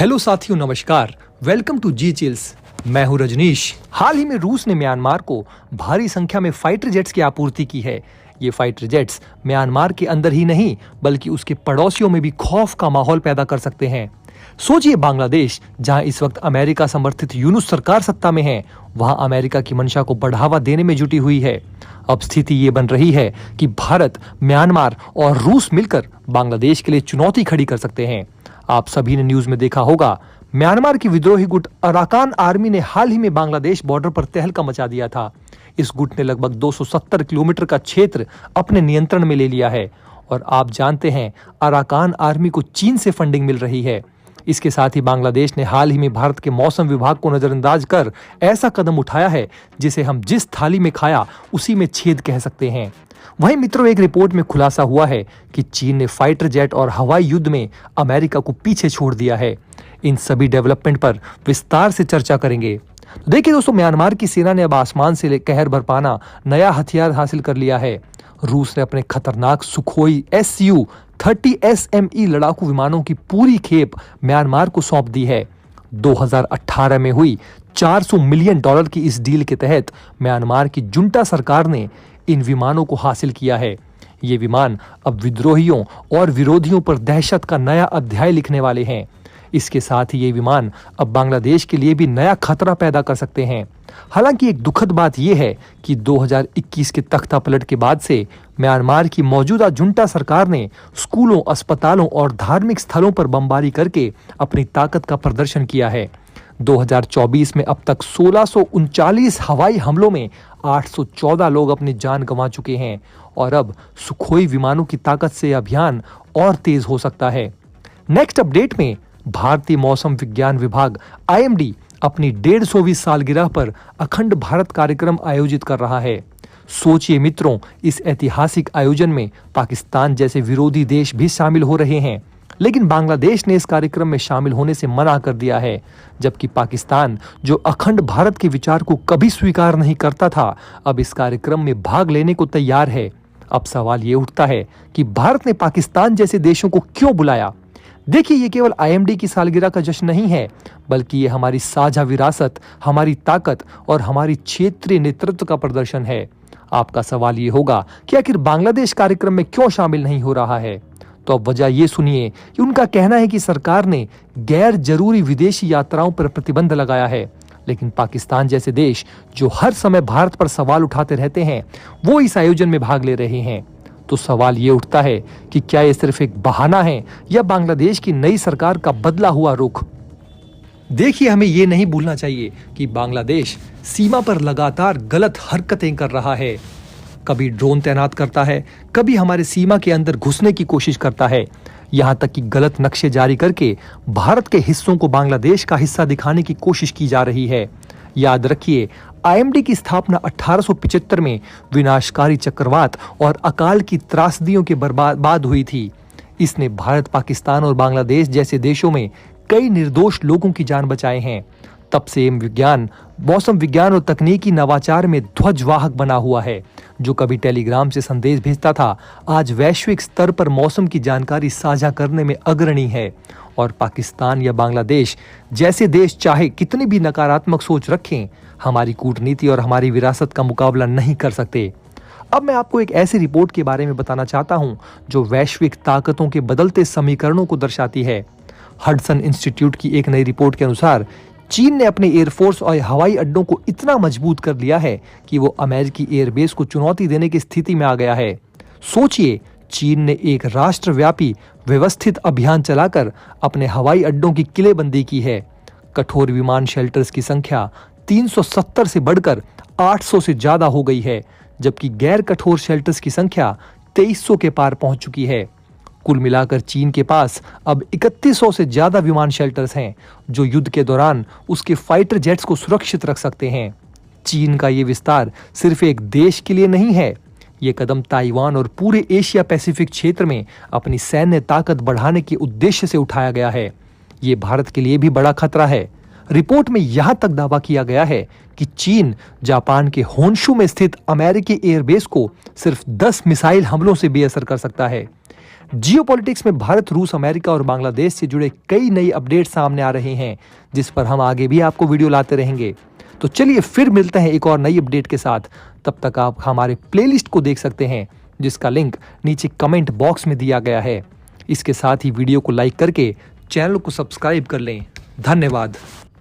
Hello साथियों, नमस्कार। Welcome to G chills. मैं हूं रजनीश। हाल ही में रूस ने म्यांमार को भारी संख्या में फाइटर जेट्स की आपूर्ति की है। ये फाइटर जेट्स म्यांमार के अंदर ही नहीं बल्कि उसके पड़ोसियों में भी खौफ का माहौल पैदा कर सकते हैं। सोचिए, बांग्लादेश जहां इस वक्त अमेरिका समर्थित यूनुस सरकार सत्ता में है, वहां अमेरिका की मंशा को बढ़ावा देने में जुटी हुई है। अब स्थिति ये बन रही है कि भारत, म्यांमार और रूस मिलकर बांग्लादेश के लिए चुनौती खड़ी कर सकते हैं। आप सभी ने न्यूज में देखा होगा, म्यांमार की विद्रोही गुट अराकान आर्मी ने हाल ही में बांग्लादेश बॉर्डर पर तहलका मचा दिया था। इस गुट ने लगभग 270 किलोमीटर का क्षेत्र अपने नियंत्रण में ले लिया है और आप जानते हैं, अराकान आर्मी को चीन से फंडिंग मिल रही है। इसके साथ ही बांग्लादेश ने हाल ही में भारत के मौसम विभाग को नजरअंदाज कर ऐसा कदम उठाया है जिसे हम जिस थाली में खाया उसी में छेद कह सकते हैं। वहीं मित्रों, एक रिपोर्ट में खुलासा हुआ है कि चीन ने फाइटर जेट और हवाई युद्ध में अमेरिका को पीछे छोड़ दिया है। इन सभी डेवलपमेंट पर विस्तार से चर्चा करेंगे। तो देखिए दोस्तों, म्यांमार की सेना ने अब आसमान से कहर बरपाना नया हथियार हासिल कर लिया है। रूस ने अपने खतरनाक सुखोई Su-30 SME लड़ाकू विमानों की पूरी खेप म्यांमार को सौंप दी है। 2018 में हुई $400 मिलियन की इस डील के तहत म्यांमार की जुंटा सरकार ने इन विमानों को हासिल किया है। ये विमान अब विद्रोहियों और विरोधियों पर दहशत का नया अध्याय लिखने वाले हैं। इसके साथ ही ये विमान अब बांग्लादेश के लिए भी नया खतरा पैदा कर सकते हैं। हालांकि एक दुखद बात यह है कि 2021 के तख्तापलट के बाद से म्यांमार की मौजूदा जुंटा सरकार ने स्कूलों, अस्पतालों और धार्मिक स्थलों पर बमबारी करके अपनी ताकत का प्रदर्शन किया है। 2024 में अब तक 1639 हवाई हमलों में 814 लोग अपनी जान गंवा चुके हैं और अब सुखोई विमानों की ताकत से अभियान और तेज हो सकता है। नेक्स्ट अपडेट में भारतीय मौसम विज्ञान विभाग IMD अपनी 150वीं सालगिरह पर अखंड भारत कार्यक्रम आयोजित कर रहा है। सोचिए मित्रों, इस ऐतिहासिक आयोजन में पाकिस्तान जैसे विरोधी देश भी शामिल हो रहे हैं, लेकिन बांग्लादेश ने इस कार्यक्रम में शामिल होने से मना कर दिया है। जबकि पाकिस्तान, जो अखंड भारत के विचार को कभी स्वीकार नहीं करता था, अब इस कार्यक्रम में भाग लेने को तैयार है। अब सवाल ये उठता है कि भारत ने पाकिस्तान जैसे देशों को क्यों बुलाया। देखिए, ये केवल IMD की सालगिरह का जश्न नहीं है, बल्कि ये हमारी साझा विरासत, हमारी ताकत और हमारी क्षेत्रीय नेतृत्व का प्रदर्शन है। आपका सवाल ये होगा कि आखिर बांग्लादेश कार्यक्रम में क्यों शामिल नहीं हो रहा है। तो अब वजह ये सुनिए कि उनका कहना है कि सरकार ने गैर जरूरी विदेशी यात्राओं पर प्रतिबंध लगाया है, लेकिन पाकिस्तान जैसे देश जो हर समय भारत पर सवाल उठाते रहते हैं, वो इस आयोजन में भाग ले रहे हैं। तो सवाल ये उठता है कि क्या ये सिर्फ एक बहाना है या बांग्लादेश की नई सरकार का बदला हुआ रुख। देखिए, हमें ये नहीं भूलना चाहिए कि बांग्लादेश सीमा पर लगातार गलत हरकतें कर रहा है। कभी ड्रोन तैनात करता है, कभी हमारे सीमा के अंदर घुसने की कोशिश करता है, यहाँ तक कि गलत नक्शे जारी करके भारत के हिस्सों को बांग्लादेश का हिस्सा दिखाने की कोशिश की जा रही है। याद रखिए, IMD की स्थापना 1875 में विनाशकारी चक्रवात और अकाल की त्रासदियों के बाद हुई थी। इसने भारत, पाकिस्तान और बांग्लादेश जैसे देशों में कई निर्दोष लोगों की जान बचाए हैं। तब से मौसम विज्ञान और तकनीकी नवाचार में ध्वजवाहक बना हुआ है। जो कभी टेलीग्राम से संदेश भेजता था, आज वैश्विक स्तर पर मौसम की जानकारी साझा करने में अग्रणी है। और पाकिस्तान या बांग्लादेश जैसे देश चाहे कितनी भी नकारात्मक सोच रखें, हमारी कूटनीति और हमारी विरासत का मुकाबला नहीं कर सकते। अब मैं आपको एक ऐसी रिपोर्ट के बारे में बताना चाहता हूं जो वैश्विक ताकतों के बदलते समीकरणों को दर्शाती है। हडसन इंस्टीट्यूट की एक नई रिपोर्ट के अनुसार चीन ने अपने एयरफोर्स और हवाई अड्डों को इतना मजबूत कर लिया है कि वो अमेरिकी एयरबेस को चुनौती देने की स्थिति में आ गया है। सोचिए, चीन ने एक राष्ट्रव्यापी व्यवस्थित अभियान चलाकर अपने हवाई अड्डों की किलेबंदी की है। कठोर विमान शेल्टर्स की संख्या 370 से बढ़कर 800 से ज्यादा हो गई है, जबकि गैर कठोर शेल्टर्स की संख्या 2300 के पार पहुंच चुकी है। कुल मिलाकर चीन के पास अब 3100 से ज्यादा विमान शेल्टर्स हैं, जो युद्ध के दौरान उसके फाइटर जेट्स को सुरक्षित रख सकते हैं। चीन का ये विस्तार सिर्फ एक देश के लिए नहीं है, ये कदम ताइवान और पूरे एशिया पैसिफिक क्षेत्र में अपनी सैन्य ताकत बढ़ाने के उद्देश्य से उठाया गया है। ये भारत के लिए भी बड़ा खतरा है। रिपोर्ट में यहां तक दावा किया गया है कि चीन जापान के होन्शु में स्थित अमेरिकी एयरबेस को सिर्फ 10 मिसाइल हमलों से बेअसर कर सकता है। जियोपॉलिटिक्स में भारत, रूस, अमेरिका और बांग्लादेश से जुड़े कई नई अपडेट सामने आ रहे हैं, जिस पर हम आगे भी आपको वीडियो लाते रहेंगे। तो चलिए फिर मिलते हैं एक और नई अपडेट के साथ। तब तक आप हमारे प्लेलिस्ट को देख सकते हैं, जिसका लिंक नीचे कमेंट बॉक्स में दिया गया है। इसके साथ ही वीडियो को लाइक करके चैनल को सब्सक्राइब कर लें। धन्यवाद।